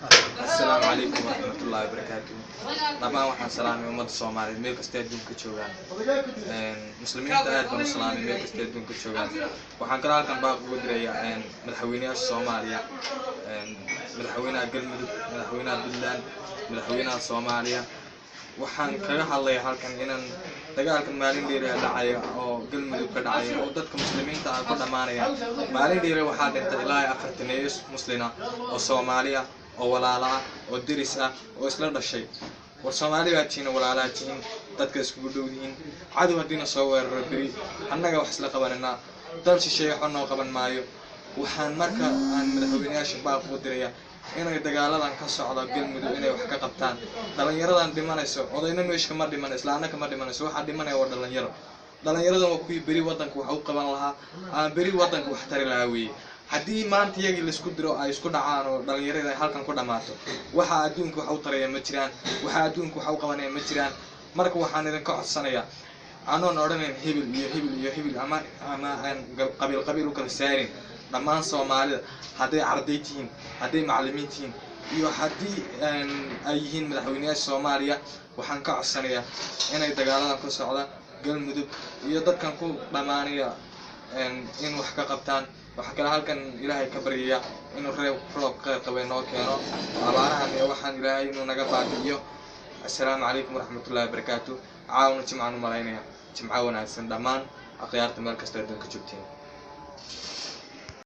السلام عليكم ورحمة الله وبركاته. طبعا waxaan salaamay ummadda Soomaaliyeed meel kasta adduunka joogaan. Muslimiinta aad baan u salaamay meel kasta adduunka joogaan. Waxaan kala halkan baaq ugu dirayaa madaxweynaha Soomaaliya, madaxweynaha Galmudug, madaxweynaha Puntland, madaxweynaha Soomaaliya. Waxaan kaga hadlayaa halkan inaan dagaalkan maalin dheer dhacaya oo Galmudug ka dhacaya oo dadka muslimiinta ah ku dhamaanaya. Maalin dheer waxaa dhintay ilaa 40 muslimiin oo Soomaaliya oo walaalo ah oo diris ah oo isla dhashay. war Soomaaliya tiina walaalaha tiin dadka isku dhowdiin cadow hadina soo weerar bari annaga wax isla qabanana dal shisheeye xonno qaban maayo. waxaan marka aan madaxweynaha baaq u dirayaa inay dagaaladan ka socdo Galmudug inay wax ka qabtaan. dhalinyaradan dhimanayso odayna meeshka ma dhiman islaana kama dhimanayso waxa dhimanaya waa dhalinyaro. dhalinyarada waa kuwii bari wadanka wax u qaban lahaa aan bari wadanka wax tari lahaa weey. haddii maanta iyagii la isku diro ay isku dhacaan oo dhalinyarada ay halkan ku dhamaato waxa adduunka wax u taraya ma jiraan, waxa adduunka wax u qabanaya ma jiraan. marka waxaan idin ka codsanayaa anoon odhanayn hibil iyo hibil ama aan qabiil u kala saarin dhammaan Soomaalida hadday arday tihiin, hadday macallimiin tihiin iyo haddii ay yihiin madaxweynaha Soomaaliya. waxaan ka codsanayaa inay dagaaladan ka socdaan Galmudug iyo dadkan ku dhamaanaya in wax ka qabtaan. waxa kale halkan Ilaahay ka baryayaa inuu roob qeyb qabay noo keeno abaarahan iyo waxaan Ilaahay inuu naga baabi'iyo. assalaamu calaykum waraxmatullaahi wabarakaatuh. caawna jimcaan u malaynaya jimca wanaagsan dhammaan akhyaarta meel kasta adduunka joogtiin.